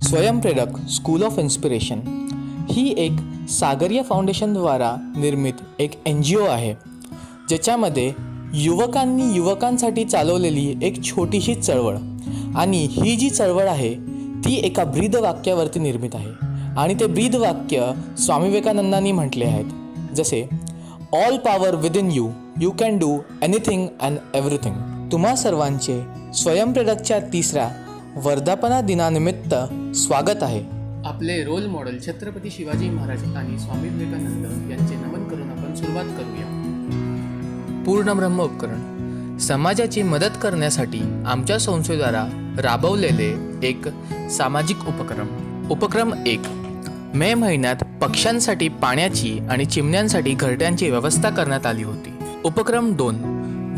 स्वयंप्रेरक school of inspiration ही एक सागरिया फाउंडेशनद्वारा निर्मित एक NGO आहे, ज्याच्यामध्ये युवकांनी युवकांसाठी चालवलेली एक छोटीशी चळवळ आणि ही जी चळवळ आहे ती एका ब्रीद वाक्यावरती निर्मित आहे आणि ते ब्रीद वाक्य स्वामी विवेकानंदांनी म्हटले आहेत, जसे all power within you, you can do anything and everything. तुम्हा सर्वांचे स्वयंप्रेरकच्या 3ऱ्या वर्धापना दिनानिमित्त स्वागत आहे. आपले रोल मॉडेल छत्रपती शिवाजी महाराज आणि स्वामी विवेकानंद यांचे नमन करून आपण सुरुवात करूया. पूर्णब्रह्म उपकरण समाजाची मदत करण्यासाठी आमच्या संस्थेद्वारा राबवलेले एक सामाजिक उपक्रम 1. मे महिन्यात पक्ष्यांसाठी पाण्याची आणि चिमण्यांसाठी घरट्यांची व्यवस्था करण्यात आली होती. उपक्रम 2.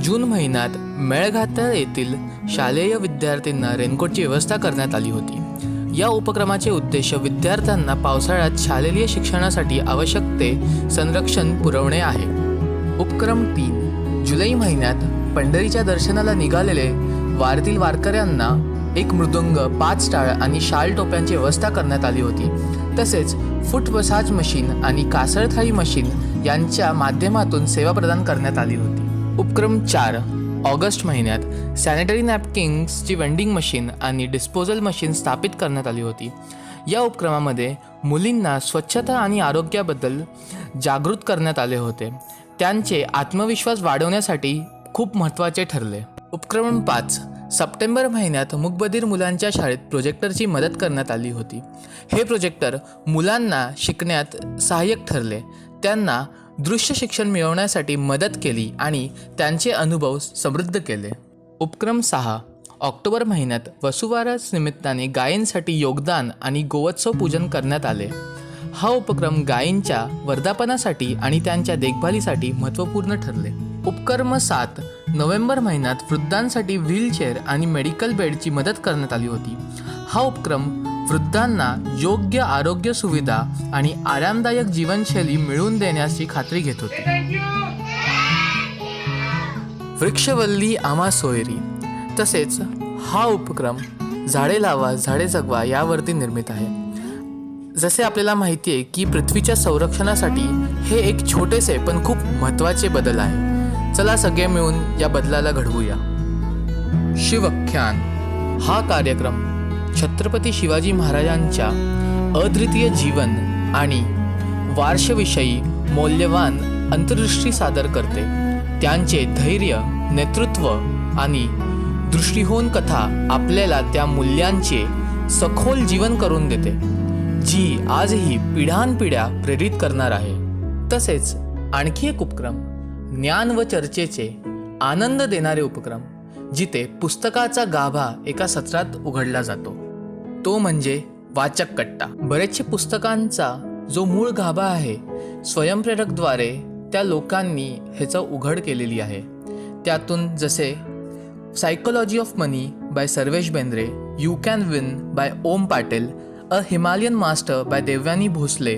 जून महिन्यात मेळघाट येथील शालेय विद्यार्थ्यांना रेनकोटची व्यवस्था करण्यात आली होती. या उपक्रमाचे उद्देश विद्यार्थ्यांना पावसाळ्यात शालेय शिक्षणासाठी आवश्यक ते संरक्षण पुरवणे आहे. उपक्रम 3. जुलै महिन्यात पंढरीच्या दर्शनाला निघालेले वारीतील वारकऱ्यांना एक मृदुंग, 5 टाळ आणि शाल टोप्यांची व्यवस्था करण्यात आली होती. तसेच फूट मसाज मशीन आणि कासळथाळी मशीन यांच्या माध्यमातून सेवा प्रदान करण्यात आली होती. उपक्रम 4. ऑगस्ट महिन्यात सॅनिटरी नॅपकिन्सची वेंडिंग मशीन आणि डिस्पोजल मशीन स्थापित करण्यात आली होती. या उपक्रमामध्ये मुलींना स्वच्छता आणि आरोग्याबद्दल जागृत करण्यात आले होते. त्यांचे आत्मविश्वास वाढवण्यासाठी खूप महत्त्वाचे ठरले. उपक्रम 5. सप्टेंबर महिन्यात मूकबधीर मुलांच्या शाळेत प्रोजेक्टरची मदत करण्यात आली होती. हे प्रोजेक्टर मुलांना शिकण्यात सहाय्यक ठरले, त्यांना दृश्य शिक्षण मिळवण्यासाठी मदत केली आणि त्यांचे अनुभव समृद्ध केले. उपक्रम 6. ऑक्टोबर महिन्यात वसुबारस निमित्ताने गायींसाठी योगदान आणि गोवत्सव पूजन करण्यात आले. हा उपक्रम गायींच्या वर्धापनासाठी आणि त्यांच्या देखभालीसाठी महत्त्वपूर्ण ठरले. उपक्रम 7. नोव्हेंबर महिन्यात वृद्धांसाठी व्हीलचेअर आणि मेडिकल बेडची मदत करण्यात आली होती. हा उपक्रम वृद्धांना योग्य आरोग्य सुविधा आणि आरामदायक जीवनशैली मिळवून देण्याची खात्री घेत होती. वृक्षवल्ली आम्हा सोयरी. तसेच हा उपक्रम झाडे लावा झाडे जगवा यावरती निर्मित आहे. जसे आपल्याला माहिती आहे की पृथ्वीच्या संरक्षणासाठी हे एक छोटेसे पण खूप महत्त्वाचे बदल आहे. चला सगळे मिळून या बदलाला घडवूया. शिवख्यान हा कार्यक्रम छत्रपती शिवाजी महाराजांच्या अद्वितीय जीवन आणि वारशाविषयी मौल्यवान अंतर्दृष्टी सादर करते. त्यांचे धैर्य, नेतृत्व आणि दृष्टिकोन कथा आपल्याला त्या मूल्यांचे सखोल जीवन करून देते, जी आजही पिढ्यानपिढ्या प्रेरित करणार आहे. तसेच आणखी एक उपक्रम ज्ञान व चर्चेचे आनंद देणारे उपक्रम, जिथे पुस्तकाचा गाभा एका सत्रात उघडला जातो, तो म्हणजे वाचक कट्टा. बरेचसे पुस्तकांचा जो मूळ गाभा आहे, स्वयंप्रेरकद्वारे त्या लोकांनी ह्याचा उघड केलेली आहे. त्यातून जसे psychology of money by Sarvesh Bendre, you can win by Om Patil, a Himalayan master by Devyani Bhosale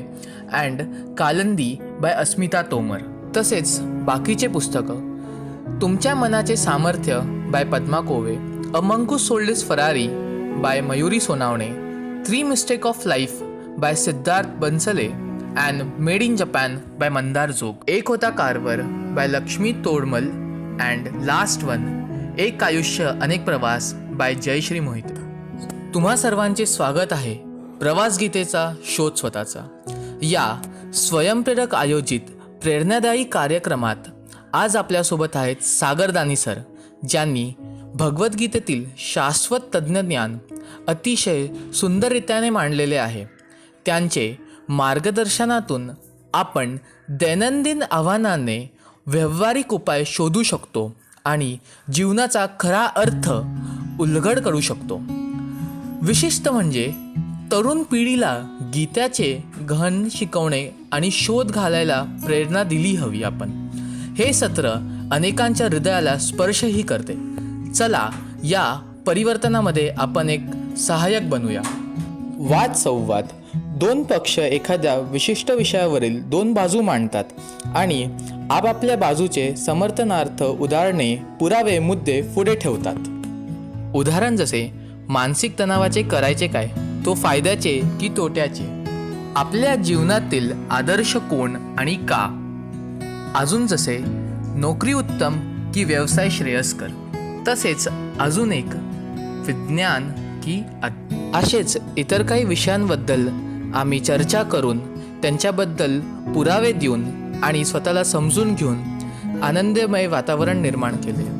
and Kalandi by Asmita Tomar. तसेच बाकीचे पुस्तकं तुमच्या मनाचे सामर्थ्य by Padma Kove, a monk who sold his Ferrari by Mayuri Sonawane, 3 mistake of life by Siddharth Bansale and made in Japan by Mandar Jog, एक होता Carver by Laxmi Todmal and last one, एक आयुष्य अनेक प्रवास बाय जयश्री मोहिते. तुम्हा सर्वांचे स्वागत आहे प्रवास गीतेचा शोध स्वतःचा या स्वयंप्रेरक आयोजित प्रेरणादायी कार्यक्रमात. आज आपल्यासोबत आहेत सागरदानी सर, ज्यांनी भगवद्गीतेतील शाश्वत तज्ज्ञान अतिशय सुंदररित्याने मांडलेले आहे. त्यांचे मार्गदर्शनातून आपण दैनंदिन आव्हानाने व्यावहारिक उपाय शोधू शकतो आणि जीवनाचा खरा अर्थ उलगड करू शकतो. विशिष्ट म्हणजे तरुण पिढीला गीताचे गहन शिकवणे आणि शोध घालायला प्रेरणा दिली हवी आपण. हे सत्र अनेकांच्या हृदयाला स्पर्शही करते. चला या परिवर्तनामध्ये आपण एक सहाय्यक बनूया. वाद संवाद. 2 पक्ष एखाद्या विशिष्ट विषयावरील 2 बाजू मांडतात आणि आपापल्या बाजूचे समर्थनार्थ उदाहरणे, पुरावे, मुद्दे पुढे ठेवतात. उदाहरण जसे मानसिक तणावाचे करायचे काय, तो फायद्याचे की तोट्याचे, आपल्या जीवनातील आदर्श कोण आणि का, अजून जसे नोकरी उत्तम की व्यवसाय श्रेयस्कर, तसेच अजून एक विज्ञान की असेच इतर काही विषयांबद्दल आम्ही चर्चा करून त्यांच्याबद्दल पुरावे देऊन आणि स्वतःला समजून घेऊन आनंदमय वातावरण निर्माण केले.